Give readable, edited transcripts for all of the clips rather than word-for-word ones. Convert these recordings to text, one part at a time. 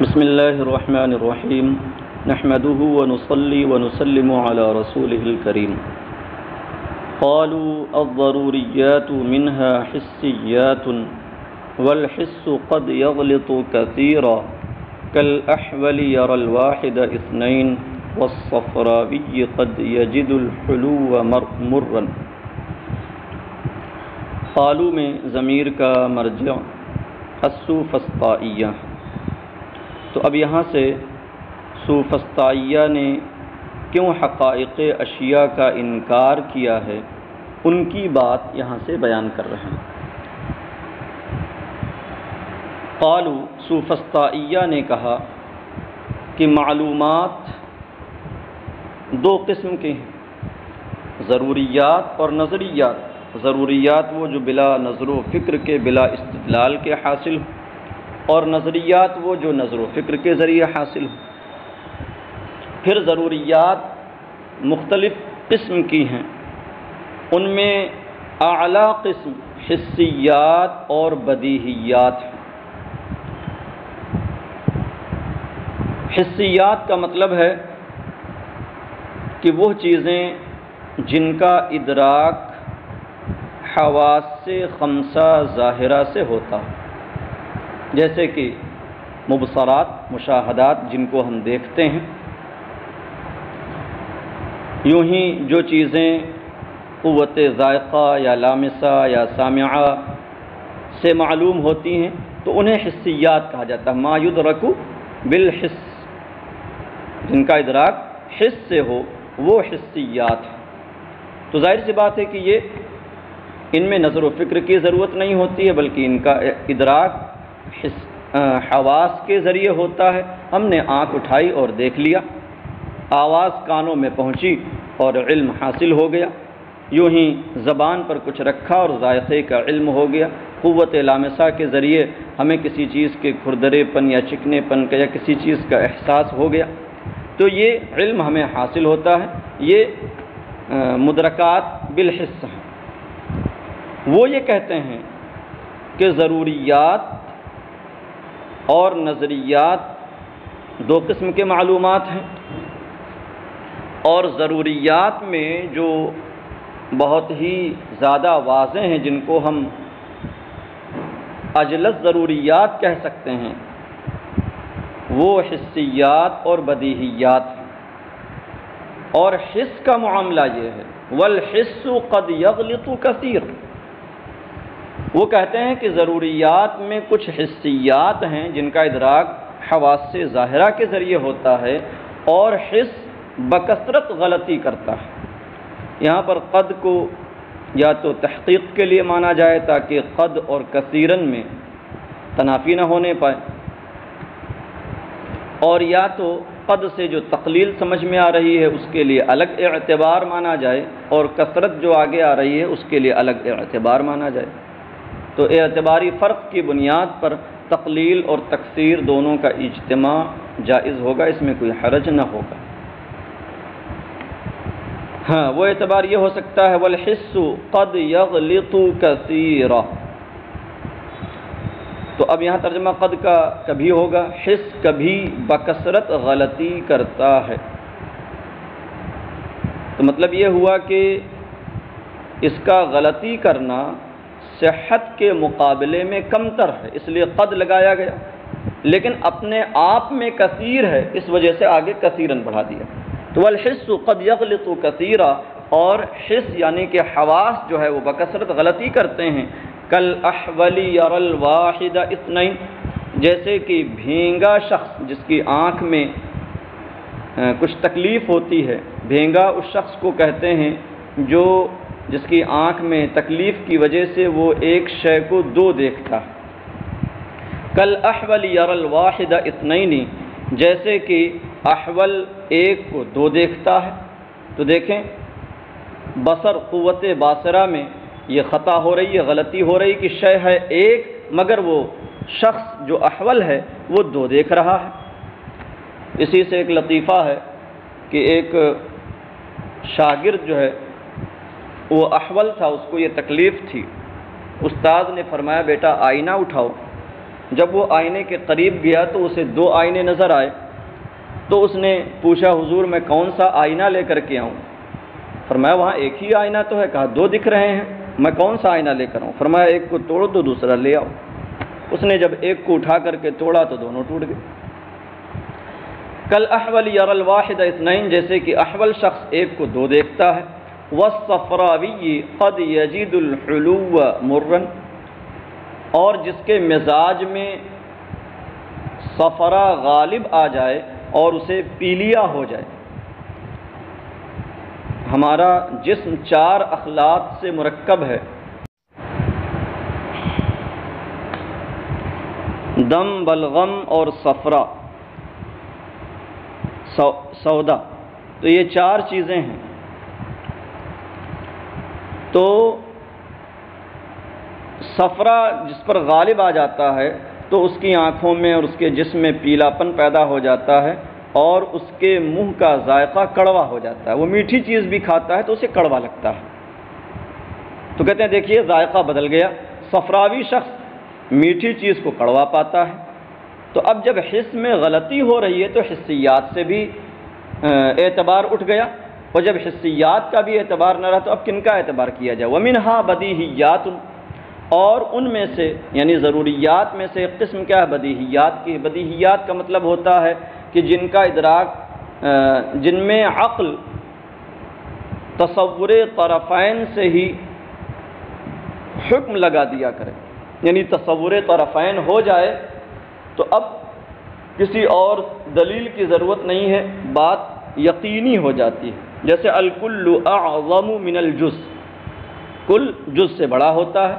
بسم الله الرحمن الرحيم نحمده ونصلي ونسلم على رسوله الكريم قالوا الضروريات منها حسيات والحس قد يغلط كثيرا كالأحول يرى الواحد اثنين والصفراوي قد يجد الحلو مرا۔ قالوا میں ضمیر کا مرجع السوفسطائیہ، تو اب یہاں سے سوفسطائیہ نے کیوں حقائق اشیاء کا انکار کیا ہے ان کی بات یہاں سے بیان کر رہے ہیں۔ قالوا سوفسطائیہ نے کہا کہ معلومات دو قسم کے ہیں، ضروریات اور نظریات۔ ضروریات وہ جو بلا نظر و فکر کے، بلا استدلال کے حاصل ہو، اور نظریات وہ جو نظر و فکر کے ذریعے حاصل ہو۔ پھر ضروریات مختلف قسم کی ہیں، ان میں اعلیٰ قسم حسیات اور بدیہیات ہیں۔ حسیات کا مطلب ہے کہ وہ چیزیں جن کا ادراک حواس خمسہ ظاہرہ سے ہوتا ہے، جیسے کہ مبصرات، مشاہدات جن کو ہم دیکھتے ہیں، یوں ہی جو چیزیں قوت ذائقہ یا لامسہ یا سامعہ سے معلوم ہوتی ہیں تو انہیں حسیات کہا جاتا ہے۔ ما یدرک بالحس، جن کا ادراک حس سے ہو وہ حسیات ہیں۔ تو ظاہر سی بات ہے کہ یہ ان میں نظر و فکر کی ضرورت نہیں ہوتی ہے، بلکہ ان کا ادراک حواس کے ذریعے ہوتا ہے۔ ہم نے آنکھ اٹھائی اور دیکھ لیا، آواز کانوں میں پہنچی اور علم حاصل ہو گیا، یوں ہی زبان پر کچھ رکھا اور ذائقے کا علم ہو گیا۔ قوت لامسہ کے ذریعے ہمیں کسی چیز کے کھردرے پن یا چکنے پن کا یا کسی چیز کا احساس ہو گیا، تو یہ علم ہمیں حاصل ہوتا ہے۔ یہ مدرکات بالحس ہیں۔ وہ یہ کہتے ہیں کہ ضروریات اور نظریات دو قسم کے معلومات ہیں، اور ضروریات میں جو بہت ہی زیادہ واضح ہیں، جن کو ہم اجلس ضروریات کہہ سکتے ہیں، وہ حسیات اور بدیہیات ہیں۔ اور حس کا معاملہ یہ ہے والحس قد یغلط کثیر۔ وہ کہتے ہیں کہ ضروریات میں کچھ حسیات ہیں جن کا ادراک حواس ظاہرہ کے ذریعے ہوتا ہے، اور حس بکثرت غلطی کرتا ہے۔ یہاں پر قد کو یا تو تحقیق کے لیے مانا جائے تاکہ قد اور کثیرن میں تنافی نہ ہونے پائے، اور یا تو قد سے جو تقلیل سمجھ میں آ رہی ہے اس کے لیے الگ اعتبار مانا جائے، اور کثرت جو آگے آ رہی ہے اس کے لیے الگ اعتبار مانا جائے۔ تو اعتباری فرق کی بنیاد پر تقلیل اور تکثیر دونوں کا اجتماع جائز ہوگا، اس میں کوئی حرج نہ ہوگا۔ ہاں، وہ اعتبار یہ ہو سکتا ہے والحس قد یغلط کثیرا، تو اب یہاں ترجمہ قد کا کبھی ہوگا، حس کبھی بکثرت غلطی کرتا ہے۔ تو مطلب یہ ہوا کہ اس کا غلطی کرنا صحت کے مقابلے میں کمتر ہے، اس لیے قد لگایا گیا، لیکن اپنے آپ میں کثیر ہے، اس وجہ سے آگے کثیرن بڑھا دیا۔ تو والحس قد یغلط کثیرا، اور حس یعنی کہ حواس جو ہے وہ بکثرت غلطی کرتے ہیں۔ کالاحول یری الواحد اثنین، جیسے کہ بھینگا شخص جس کی آنکھ میں کچھ تکلیف ہوتی ہے، بھینگا اس شخص کو کہتے ہیں جو جس کی آنکھ میں تکلیف کی وجہ سے وہ ایک شے کو دو دیکھتا ہے۔ کالاحول یری الواحد اثنین، جیسے کہ احول ایک کو دو دیکھتا ہے۔ تو دیکھیں بصر، قوت باصرہ میں یہ خطا ہو رہی ہے، غلطی ہو رہی کہ شے ہے ایک، مگر وہ شخص جو احول ہے وہ دو دیکھ رہا ہے۔ اسی سے ایک لطیفہ ہے کہ ایک شاگرد جو ہے وہ احول تھا، اس کو یہ تکلیف تھی، استاد نے فرمایا بیٹا آئینہ اٹھاؤ جب وہ آئینے کے قریب گیا تو اسے 2 آئینے نظر آئے، تو اس نے پوچھا حضور میں کون سا آئینہ لے کر کے آؤں؟ فرمایا وہاں ایک ہی آئینہ تو ہے۔ کہا 2 دکھ رہے ہیں، میں کون سا آئینہ لے کر آؤں؟ فرمایا ایک کو توڑو تو دوسرا لے آؤ۔ اس نے جب ایک کو اٹھا کر کے توڑا تو دونوں ٹوٹ گئے۔ کل احول یری الواحد اثنین، جیسے کہ احول شخص ایک کو 2 دیکھتا ہے۔ والصفراوی قد یجد الحلو مرن، اور جس کے مزاج میں صفرا غالب آ جائے اور اسے پیلیا ہو جائے۔ ہمارا جسم 4 اخلاط سے مرکب ہے، دم، بلغم اور صفرا، سودا، تو یہ 4 چیزیں ہیں۔ تو صفرا جس پر غالب آ جاتا ہے تو اس کی آنکھوں میں اور اس کے جسم میں پیلاپن پیدا ہو جاتا ہے، اور اس کے منہ کا ذائقہ کڑوا ہو جاتا ہے۔ وہ میٹھی چیز بھی کھاتا ہے تو اسے کڑوا لگتا ہے، تو کہتے ہیں دیکھیے ذائقہ بدل گیا۔ صفراوی شخص میٹھی چیز کو کڑوا پاتا ہے۔ تو اب جب حس میں غلطی ہو رہی ہے تو حسیات سے بھی اعتبار اٹھ گیا، اور جب حسیات کا بھی اعتبار نہ رہا تو اب کن کا اعتبار کیا جائے؟ وَمِنْهَا بدیہیات، اور ان میں سے یعنی ضروریات میں سے ایک قسم کیا ہے؟ بدیہیات کی۔ بدیہیات کا مطلب ہوتا ہے کہ جن کا ادراک، جن میں عقل تصور طرفین سے ہی حکم لگا دیا کرے، یعنی تصور طرفین ہو جائے تو اب کسی اور دلیل کی ضرورت نہیں ہے، بات یقینی ہو جاتی ہے۔ جیسے الکل اعظم من الجز، کل جز سے بڑا ہوتا ہے،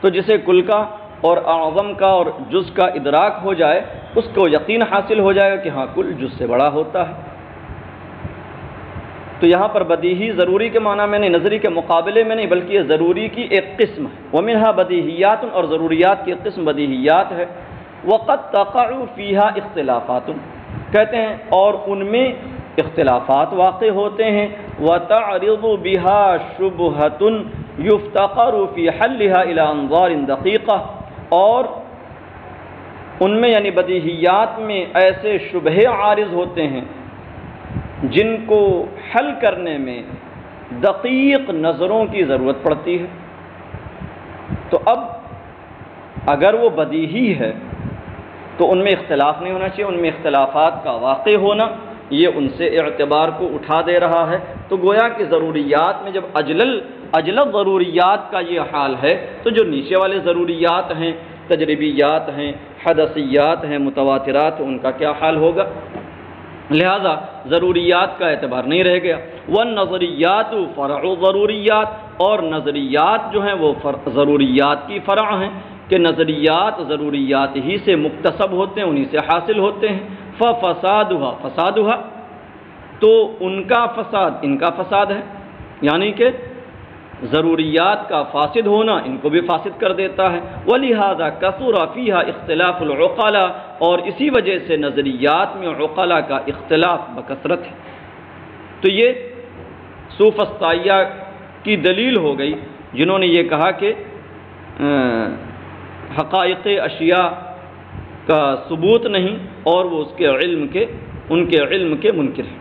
تو جسے کل کا اور اعظم کا اور جز کا ادراک ہو جائے اس کو یقین حاصل ہو جائے گا کہ ہاں کل جز سے بڑا ہوتا ہے۔ تو یہاں پر بدیہی ضروری کے معنی میں نہیں، نظری کے مقابلے میں نہیں، بلکہ یہ ضروری کی ایک قسم ہے۔ وَمِنْهَا بدیہیات، اور ضروریات کی ایک قسم بدیہیات ہے۔ وَقَدْ تَقَعُ فِيهَا اختلافات، کہتے ہیں اور ان میں اختلافات واقع ہوتے ہیں۔ وَتَعْرِضُ بِهَا شُبْهَةٌ يُفْتَقَرُ فِي حَلِّهَا إِلَىٰ أَنظَارٍ دَقِيقَةٍ، اور ان میں یعنی بدیہیات میں ایسے شبہے عارض ہوتے ہیں جن کو حل کرنے میں دقیق نظروں کی ضرورت پڑتی ہے۔ تو اب اگر وہ بدیہی ہے تو ان میں اختلاف نہیں ہونا چاہیے، ان میں اختلافات کا واقع ہونا یہ ان سے اعتبار کو اٹھا دے رہا ہے۔ تو گویا کہ ضروریات میں جب اجلل ضروریات کا یہ حال ہے تو جو نیچے والے ضروریات ہیں، تجربیات ہیں، حدثیات ہیں، متواترات، ان کا کیا حال ہوگا؟ لہذا ضروریات کا اعتبار نہیں رہ گیا۔ والنظریات فرع ضروریات، اور نظریات جو ہیں وہ ضروریات کی فرع ہیں، کہ نظریات ضروریات ہی سے مکتسب ہوتے ہیں، انہی سے حاصل ہوتے ہیں۔ فسادها، تو ان کا فساد ان کا فساد ہے، یعنی کہ ضروریات کا فاسد ہونا ان کو بھی فاسد کر دیتا ہے۔ وَلِهَذَا كَثُرَ فِيهَا اخْتِلَافُ الْعُقَلَاءِ، اور اسی وجہ سے نظریات میں عقلاء کا اختلاف بکثرت ہے۔ تو یہ سوفسطائیہ کی دلیل ہو گئی، جنہوں نے یہ کہا کہ حقائق اشیاء کا ثبوت نہیں اور وہ ان کے علم کے منکر ہیں۔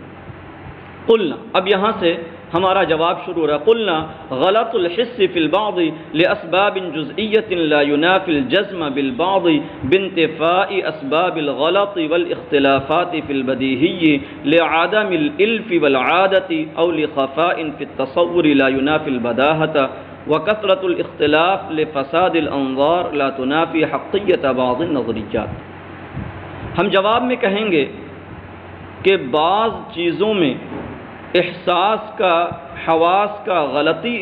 قلنا، اب یہاں سے ہمارا جواب شروع رہا۔ قلنا غلط الحس فی البعض لاسباب جزئیۃ لا ینافی الجزم بالبعض بانتفاء اسباب الغلط والاختلافات فی البدیہی لعدم الالف والعادۃ او لخفاء فی التصور لا ینافی البداہۃ وکثرۃ الاختلاف لفساد الانظار لا تنافی حقیۃ بعض النظریات۔ ہم جواب میں کہیں گے کہ بعض چیزوں میں احساس کا، حواس کا غلطی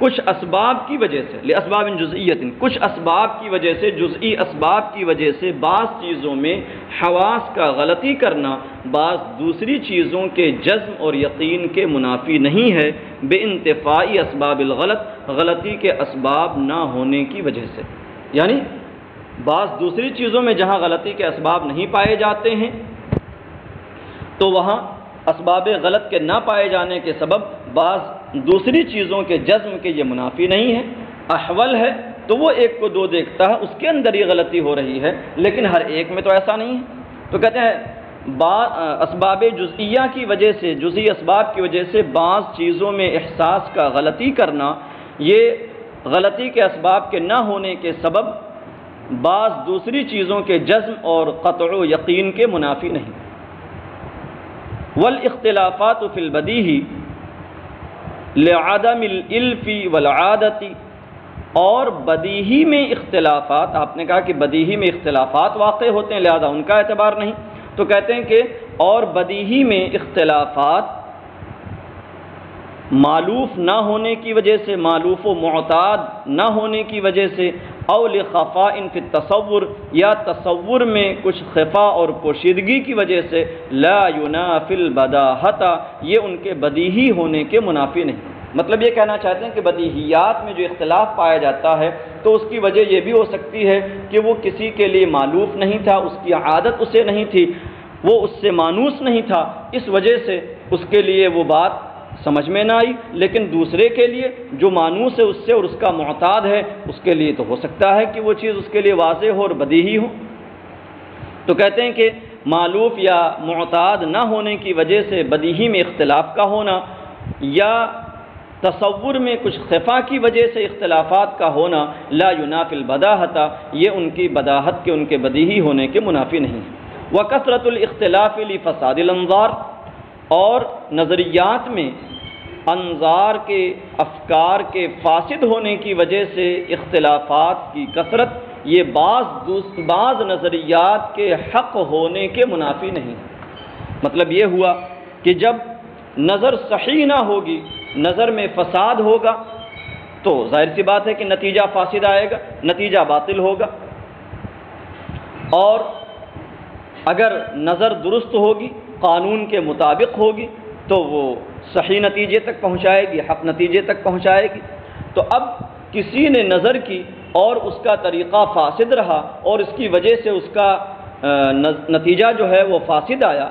کچھ اسباب کی وجہ سے، لاسباب جزئیت، کچھ اسباب کی وجہ سے، جزئی اسباب کی وجہ سے بعض چیزوں میں حواس کا غلطی کرنا بعض دوسری چیزوں کے جزم اور یقین کے منافی نہیں ہے، بے انتفائی اسباب الغلط، غلطی کے اسباب نہ ہونے کی وجہ سے۔ یعنی بعض دوسری چیزوں میں جہاں غلطی کے اسباب نہیں پائے جاتے ہیں تو وہاں اسباب غلط کے نہ پائے جانے کے سبب بعض دوسری چیزوں کے جزم کے یہ منافی نہیں ہے۔ احول ہے تو وہ ایک کو دو دیکھتا ہے، اس کے اندر یہ غلطی ہو رہی ہے، لیکن ہر ایک میں تو ایسا نہیں ہے۔ تو کہتے ہیں اسباب جزئیہ کی وجہ سے، جزئی اسباب کی وجہ سے بعض چیزوں میں احساس کا غلطی کرنا، یہ غلطی کے اسباب کے نہ ہونے کے سبب بعض دوسری چیزوں کے جزم اور قطع و یقین کے منافی نہیں۔ والاختلافات فی البدیہی لعدم الالف والعادت، اور بدیہی میں اختلافات، آپ نے کہا کہ بدیہی میں اختلافات واقع ہوتے ہیں لہذا ان کا اعتبار نہیں، تو کہتے ہیں کہ اور بدیہی میں اختلافات مالوف نہ ہونے کی وجہ سے، مالوف و معتاد نہ ہونے کی وجہ سے، او لخفاء فی التصور، یا تصور میں کچھ خفا اور پوشیدگی کی وجہ سے، لا ینافی البداہۃ، یہ ان کے بدیہی ہونے کے منافی نہیں۔ مطلب یہ کہنا چاہتے ہیں کہ بدیہیات میں جو اختلاف پایا جاتا ہے تو اس کی وجہ یہ بھی ہو سکتی ہے کہ وہ کسی کے لیے مالوف نہیں تھا، اس کی عادت اسے نہیں تھی، وہ اس سے مانوس نہیں تھا، اس وجہ سے اس کے لیے وہ بات سمجھ میں نہ آئی، لیکن دوسرے کے لیے جو مانوس ہے اس سے اور اس کا معتاد ہے، اس کے لیے تو ہو سکتا ہے کہ وہ چیز اس کے لیے واضح ہو اور بدیہی ہو۔ تو کہتے ہیں کہ مالوف یا معتاد نہ ہونے کی وجہ سے بدیہی میں اختلاف کا ہونا، یا تصور میں کچھ خفا کی وجہ سے اختلافات کا ہونا، لا ینافی البداہۃ، یہ ان کی بداہت کے، ان کے بدیہی ہونے کے منافی نہیں ہے۔ وکثرۃ الاختلاف لفساد الانظار، اور نظریات میں انظار کے، افکار کے فاسد ہونے کی وجہ سے اختلافات کی کثرت، یہ بعض نظریات کے حق ہونے کے منافی نہیں۔ مطلب یہ ہوا کہ جب نظر صحیح نہ ہوگی، نظر میں فساد ہوگا، تو ظاہر سی بات ہے کہ نتیجہ فاسد آئے گا، نتیجہ باطل ہوگا، اور اگر نظر درست ہوگی، قانون کے مطابق ہوگی، تو وہ صحیح نتیجے تک پہنچائے گی، حق نتیجے تک پہنچائے گی۔ تو اب کسی نے نظر کی اور اس کا طریقہ فاسد رہا اور اس کی وجہ سے اس کا نتیجہ جو ہے وہ فاسد آیا،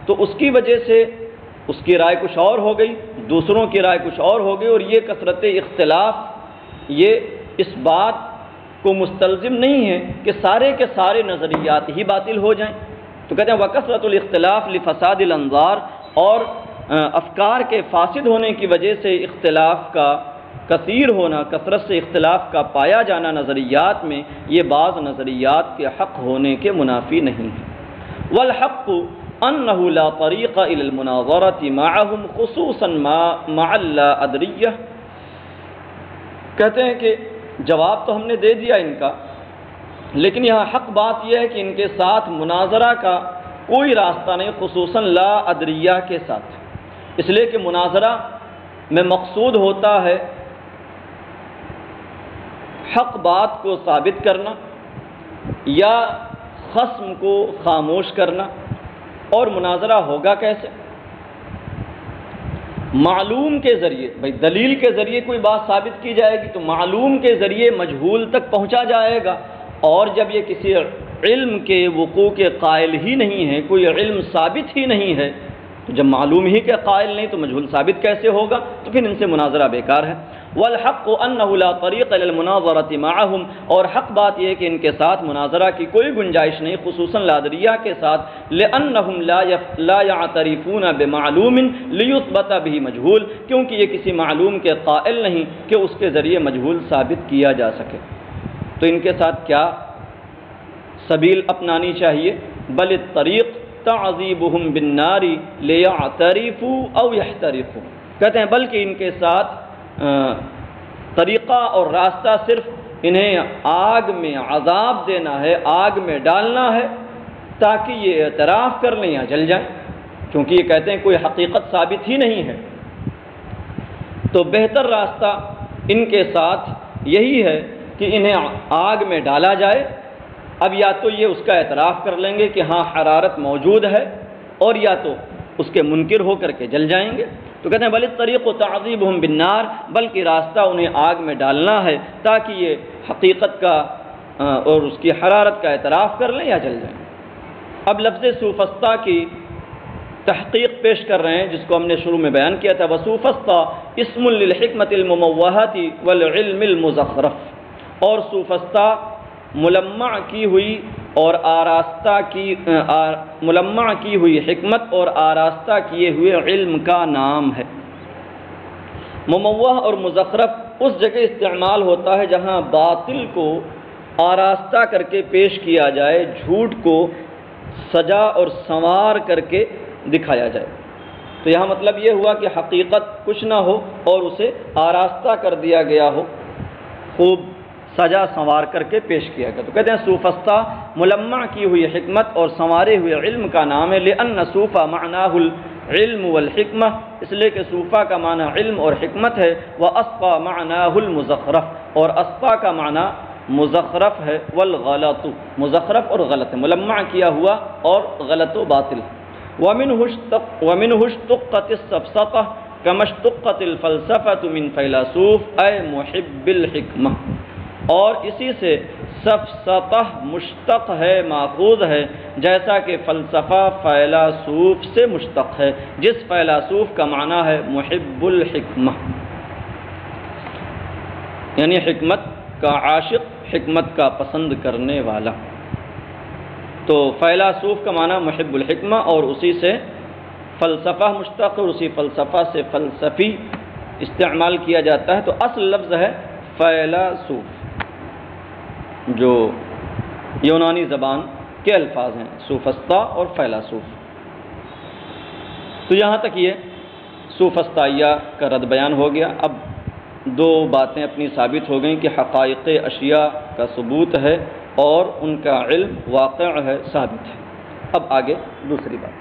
تو اس کی وجہ سے اس کی رائے کچھ اور ہو گئی، دوسروں کی رائے کچھ اور ہو گئی، اور یہ کثرت اختلاف یہ اس بات کو مستلزم نہیں ہے کہ سارے کے سارے نظریات ہی باطل ہو جائیں۔ تو کہتے ہیں وکثرۃ الاختلاف لفساد الانظار، اور افکار کے فاسد ہونے کی وجہ سے اختلاف کا کثیر ہونا، کثرت سے اختلاف کا پایا جانا نظریات میں، یہ بعض نظریات کے حق ہونے کے منافی نہیں ہے۔ والحق انہ لا طریق الی المناظرۃ معهم خصوصا مع اللا ادریہ، کہتے ہیں کہ جواب تو ہم نے دے دیا ان کا، لیکن یہاں حق بات یہ ہے کہ ان کے ساتھ مناظرہ کا کوئی راستہ نہیں، خصوصاً لا ادریہ کے ساتھ، اس لیے کہ مناظرہ میں مقصود ہوتا ہے حق بات کو ثابت کرنا یا خصم کو خاموش کرنا، اور مناظرہ ہوگا کیسے؟ معلوم کے ذریعے، بھائی دلیل کے ذریعے کوئی بات ثابت کی جائے گی تو معلوم کے ذریعے مجہول تک پہنچا جائے گا، اور جب یہ کسی علم کے وقوع کے قائل ہی نہیں ہے، کوئی علم ثابت ہی نہیں ہے، تو جب معلوم ہی کے قائل نہیں تو مجہول ثابت کیسے ہوگا؟ تو پھر ان سے مناظرہ بیکار ہے۔ والحق انہ لا طریق الی المناظرۃ معهم، اور حق بات یہ ہے کہ ان کے ساتھ مناظرہ کی کوئی گنجائش نہیں، خصوصاً لادریہ کے ساتھ، لانہم لا یعترفون بمعلوم لیثبت به مجہول، کیونکہ یہ کسی معلوم کے قائل نہیں کہ اس کے ذریعے مجہول ثابت کیا جا سکے۔ تو ان کے ساتھ کیا سبیل اپنانی چاہیے؟ بل الطریق تعذیبہم بالنار لیعترفوا او یحترقوا، کہتے ہیں بلکہ ان کے ساتھ طریقہ اور راستہ صرف انہیں آگ میں عذاب دینا ہے، آگ میں ڈالنا ہے تاکہ یہ اعتراف کر لیں یا جل جائیں، کیونکہ یہ کہتے ہیں کوئی حقیقت ثابت ہی نہیں ہے۔ تو بہتر راستہ ان کے ساتھ یہی ہے کہ انہیں آگ میں ڈالا جائے، اب یا تو یہ اس کا اعتراف کر لیں گے کہ ہاں حرارت موجود ہے، اور یا تو اس کے منکر ہو کر کے جل جائیں گے۔ تو کہتے ہیں بل الطریق تعذیبہم بالنار، بلکہ راستہ انہیں آگ میں ڈالنا ہے تاکہ یہ حقیقت کا اور اس کی حرارت کا اعتراف کر لیں یا جل جائیں۔ اب لفظ سوفسطہ کی تحقیق پیش کر رہے ہیں جس کو ہم نے شروع میں بیان کیا تھا۔ وسوفسطہ اسم للحکمت المموہۃ والعلم المزخرف، اور سوفسطا ملمع کی ہوئی اور آراستہ کی ملمع کی ہوئی حکمت اور آراستہ کیے ہوئے علم کا نام ہے۔ مموہ اور مزخرف اس جگہ استعمال ہوتا ہے جہاں باطل کو آراستہ کر کے پیش کیا جائے، جھوٹ کو سجا اور سنوار کر کے دکھایا جائے۔ تو یہاں مطلب یہ ہوا کہ حقیقت کچھ نہ ہو اور اسے آراستہ کر دیا گیا ہو، خوب سجا سنوار کر کے پیش کیا گیا۔ تو کہتے ہیں سوفسطا ملمع کی ہوئی حکمت اور سنوارے ہوئے علم کا نام ہے، لأن صوفہ معناہ العلم والحکمہ، اس لیے کہ صوفہ کا معنی علم اور حکمت ہے، واسطہ معناہ المزخرف، اور اسطہ کا معنی مزخرف ہے، والغلط مزخرف اور غلط ہے، ملمع کیا ہوا اور غلط و باطل۔ ومنہ اشتقت السفسطہ کما اشتقت الفلسفۃ من فیلسوف اے محب الحکمہ، اور اسی سے سفسطہ مشتق ہے، ماخوذ ہے، جیسا کہ فلسفہ فیلسوف سے مشتق ہے، جس فیلسوف کا معنی ہے محب الحکمہ، یعنی حکمت کا عاشق، حکمت کا پسند کرنے والا۔ تو فیلسوف کا معنی محب الحکمہ، اور اسی سے فلسفہ مشتق، اور اسی فلسفہ سے فلسفی استعمال کیا جاتا ہے۔ تو اصل لفظ ہے فیلسوف، جو یونانی زبان کے الفاظ ہیں، سوفسطا اور فیلسوف۔ تو یہاں تک یہ سوفسطائیہ کا رد بیان ہو گیا۔ اب دو باتیں اپنی ثابت ہو گئیں کہ حقائق اشیاء کا ثبوت ہے اور ان کا علم واقع ہے، ثابت ہے۔ اب آگے دوسری بات۔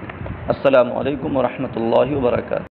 السلام علیکم ورحمۃ اللہ وبرکاتہ۔